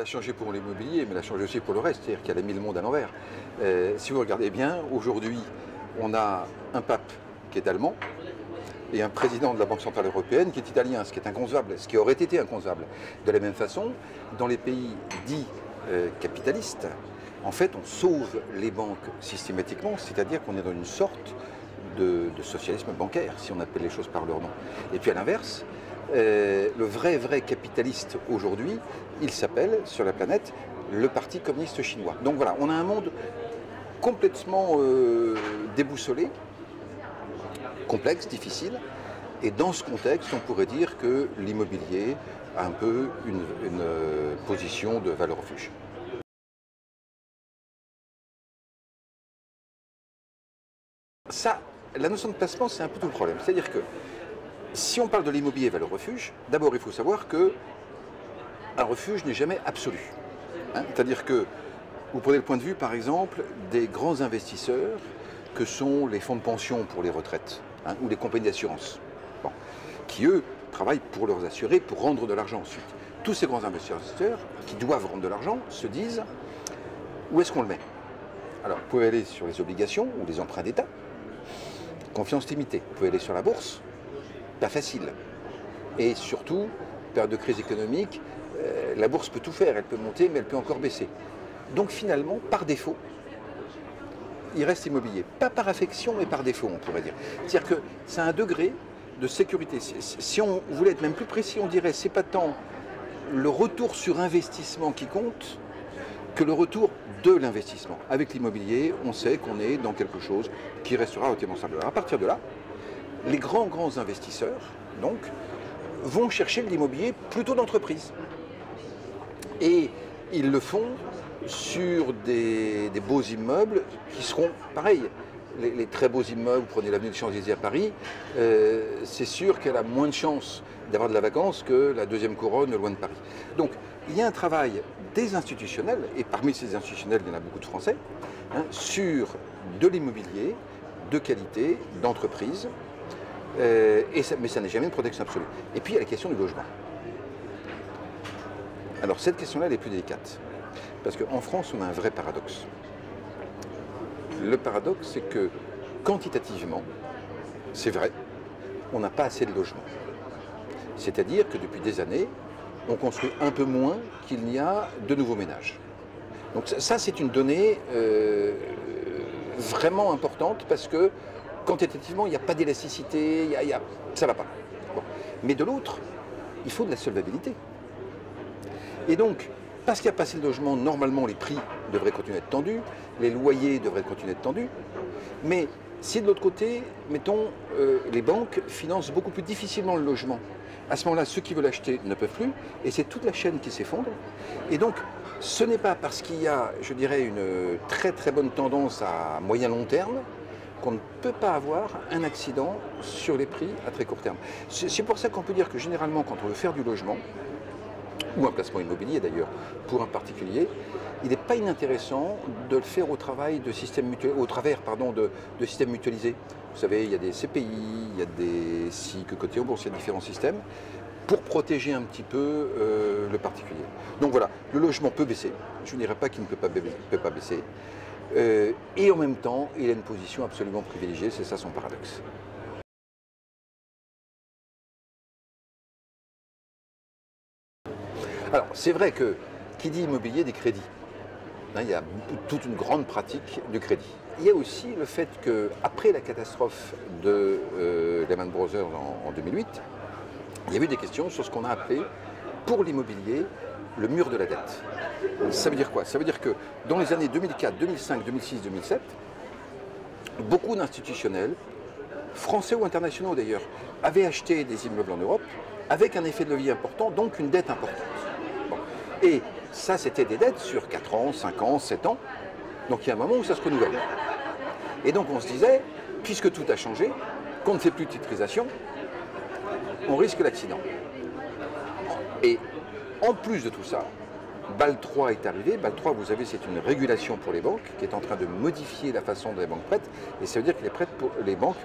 a changé pour l'immobilier, mais elle a changé aussi pour le reste, c'est-à-dire qu'elle a mis le monde à l'envers. Si vous regardez bien, aujourd'hui, on a un pape qui est allemand et un président de la Banque Centrale Européenne qui est italien, ce qui est inconcevable, ce qui aurait été inconcevable. De la même façon, dans les pays dits capitalistes, en fait, on sauve les banques systématiquement, c'est-à-dire qu'on est dans une sorte de socialisme bancaire, si on appelle les choses par leur nom. Et puis à l'inverse, le vrai capitaliste aujourd'hui, il s'appelle, sur la planète, le Parti communiste chinois. Donc voilà, on a un monde complètement déboussolé, complexe, difficile, et dans ce contexte, on pourrait dire que l'immobilier a un peu une position de valeur refuge. Ça, la notion de placement, c'est un peu tout le problème. C'est-à-dire que si on parle de l'immobilier valeur refuge, d'abord il faut savoir qu'un refuge n'est jamais absolu. C'est-à-dire que vous prenez le point de vue, par exemple, des grands investisseurs que sont les fonds de pension pour les retraites ou les compagnies d'assurance, qui eux travaillent pour leurs assurés, pour rendre de l'argent ensuite. Tous ces grands investisseurs qui doivent rendre de l'argent se disent où est-ce qu'on le met? Alors vous pouvez aller sur les obligations ou les emprunts d'État, confiance limitée. Vous pouvez aller sur la bourse, pas facile. Et surtout, période de crise économique, la bourse peut tout faire, elle peut monter, mais elle peut encore baisser. Donc finalement, par défaut, il reste immobilier. Pas par affection, mais par défaut, on pourrait dire. C'est-à-dire que c'est un degré de sécurité. Si on voulait être même plus précis, on dirait c'est pas tant le retour sur investissement qui compte que le retour de l'investissement. Avec l'immobilier, on sait qu'on est dans quelque chose qui restera relativement stable. Alors à partir de là, les grands investisseurs, donc, vont chercher de l'immobilier plutôt d'entreprise. Et ils le font sur des beaux immeubles qui seront pareils. Les très beaux immeubles, vous prenez l'avenue des Champs-Élysées à Paris, c'est sûr qu'elle a moins de chances d'avoir de la vacance que la deuxième couronne loin de Paris. Donc il y a un travail des institutionnels, et parmi ces institutionnels, il y en a beaucoup de Français, sur de l'immobilier de qualité, d'entreprise, mais ça n'est jamais une protection absolue. Et puis il y a la question du logement. Alors cette question-là, elle est plus délicate. Parce qu'en France, on a un vrai paradoxe. Le paradoxe, c'est que quantitativement, c'est vrai, on n'a pas assez de logements. C'est-à-dire que depuis des années, on construit un peu moins qu'il n'y a de nouveaux ménages. Donc ça, c'est une donnée vraiment importante parce que quantitativement, il n'y a pas d'élasticité, ça ne va pas. Bon. Mais de l'autre, il faut de la solvabilité. Et donc, parce qu'il n'y a pas assez de logements, normalement les prix devraient continuer à être tendus, les loyers devraient continuer à être tendus. Mais si de l'autre côté, mettons, les banques financent beaucoup plus difficilement le logement, à ce moment-là, ceux qui veulent acheter ne peuvent plus, et c'est toute la chaîne qui s'effondre. Et donc, ce n'est pas parce qu'il y a, je dirais, une très très bonne tendance à moyen-long terme qu'on ne peut pas avoir un accident sur les prix à très court terme. C'est pour ça qu'on peut dire que généralement, quand on veut faire du logement, ou un placement immobilier d'ailleurs, pour un particulier, il n'est pas inintéressant de le faire au travers de systèmes mutualisés. Vous savez, il y a des CPI, il y a des SIC, côté en bourse, il y a différents systèmes pour protéger un petit peu le particulier. Donc voilà, le logement peut baisser, je ne dirais pas qu'il ne peut pas baisser, et en même temps, il a une position absolument privilégiée, c'est ça son paradoxe. Alors, c'est vrai que qui dit immobilier dit crédit. Il y a toute une grande pratique du crédit. Il y a aussi le fait qu'après la catastrophe de Lehman Brothers en 2008, il y a eu des questions sur ce qu'on a appelé, pour l'immobilier, le mur de la dette. Ça veut dire quoi? Ça veut dire que dans les années 2004, 2005, 2006, 2007, beaucoup d'institutionnels, français ou internationaux d'ailleurs, avaient acheté des immeubles en Europe avec un effet de levier important, donc une dette importante. Et ça, c'était des dettes sur 4 ans, 5 ans, 7 ans. Donc il y a un moment où ça se renouvelle. Et donc on se disait, puisque tout a changé, qu'on ne fait plus de titrisation, on risque l'accident. Et en plus de tout ça, BAL 3 est arrivé. BAL 3, vous savez, c'est une régulation pour les banques qui est en train de modifier la façon dont les banques prêtent. Et ça veut dire que les banques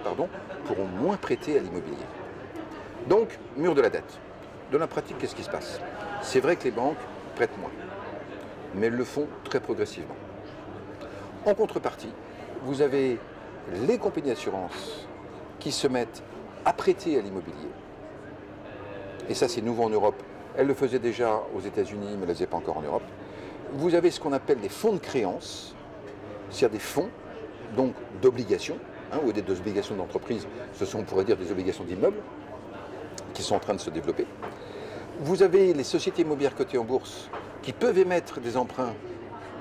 pourront moins prêter à l'immobilier. Donc, mur de la dette. Dans la pratique, qu'est-ce qui se passe? C'est vrai que les banques prêtent moins. mais elles le font très progressivement. En contrepartie, vous avez les compagnies d'assurance qui se mettent à prêter à l'immobilier. Et ça, c'est nouveau en Europe. Elles le faisaient déjà aux États-Unis, mais elles ne le faisaient pas encore en Europe. Vous avez ce qu'on appelle des fonds de créance, c'est-à-dire des fonds, donc d'obligations, ou des obligations d'entreprise, ce sont, on pourrait dire, des obligations d'immeubles, qui sont en train de se développer. Vous avez les sociétés immobilières cotées en bourse qui peuvent émettre des emprunts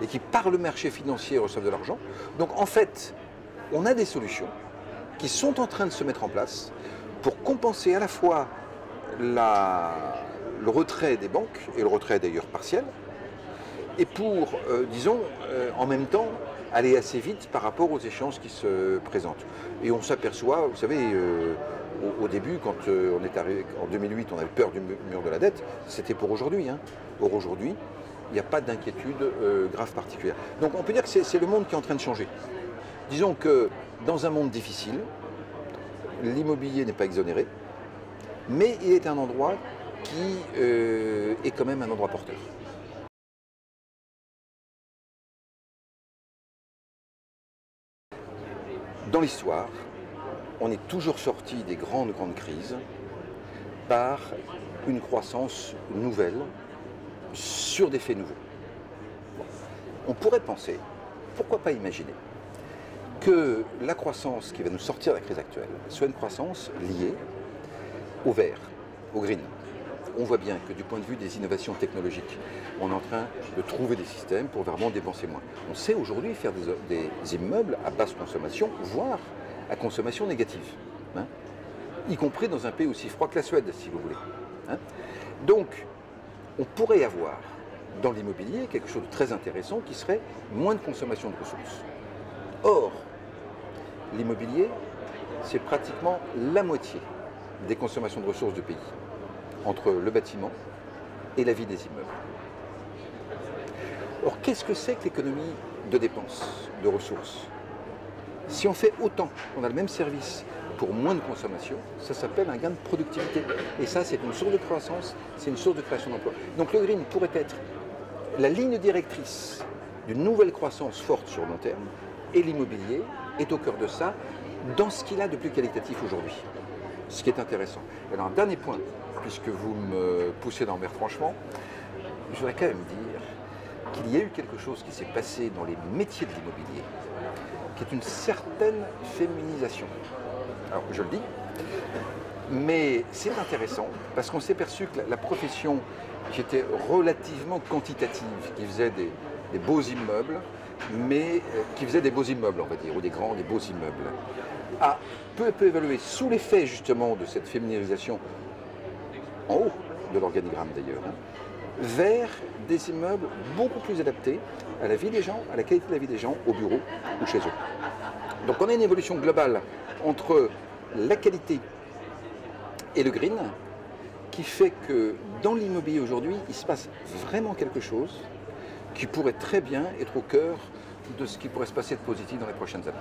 et qui, par le marché financier, reçoivent de l'argent. Donc, en fait, on a des solutions qui sont en train de se mettre en place pour compenser à la fois le retrait des banques, et le retrait d'ailleurs partiel, et pour, disons, en même temps, aller assez vite par rapport aux échéances qui se présentent. Et on s'aperçoit, vous savez, au début, quand on est arrivé en 2008, on avait peur du mur de la dette, c'était pour aujourd'hui. Pour aujourd'hui, il n'y a pas d'inquiétude grave particulière. Donc on peut dire que c'est le monde qui est en train de changer. Disons que dans un monde difficile, l'immobilier n'est pas exonéré, mais il est un endroit qui est quand même un endroit porteur. Dans l'histoire, on est toujours sorti des grandes crises par une croissance nouvelle sur des faits nouveaux. On pourrait penser, pourquoi pas imaginer, que la croissance qui va nous sortir de la crise actuelle soit une croissance liée au vert, au green. On voit bien que du point de vue des innovations technologiques, on est en train de trouver des systèmes pour vraiment dépenser moins. On sait aujourd'hui faire des immeubles à basse consommation, voire à consommation négative, y compris dans un pays aussi froid que la Suède, si vous voulez. Donc, on pourrait avoir dans l'immobilier quelque chose de très intéressant qui serait moins de consommation de ressources. Or, l'immobilier, c'est pratiquement la moitié des consommations de ressources du pays, entre le bâtiment et la vie des immeubles. Or, qu'est-ce que c'est que l'économie de dépenses, de ressources? Si on fait autant, on a le même service pour moins de consommation, ça s'appelle un gain de productivité. Et ça, c'est une source de croissance, c'est une source de création d'emplois. Donc le green pourrait être la ligne directrice d'une nouvelle croissance forte sur le long terme, et l'immobilier est au cœur de ça, dans ce qu'il a de plus qualitatif aujourd'hui. Ce qui est intéressant. Alors un dernier point, puisque vous me poussez dans le mer franchement, je voudrais quand même dire qu'il y a eu quelque chose qui s'est passé dans les métiers de l'immobilier, qui est une certaine féminisation. Alors je le dis, mais c'est intéressant parce qu'on s'est perçu que la profession qui était relativement quantitative, qui faisait des beaux immeubles, mais qui faisait des beaux immeubles, on va dire, ou des beaux immeubles, a peu à peu évolué sous l'effet justement de cette féminisation, en haut de l'organigramme d'ailleurs, vers des immeubles beaucoup plus adaptés à la vie des gens, à la qualité de la vie des gens, au bureau ou chez eux. Donc on a une évolution globale entre la qualité et le green qui fait que dans l'immobilier aujourd'hui, il se passe vraiment quelque chose qui pourrait très bien être au cœur de ce qui pourrait se passer de positif dans les prochaines années.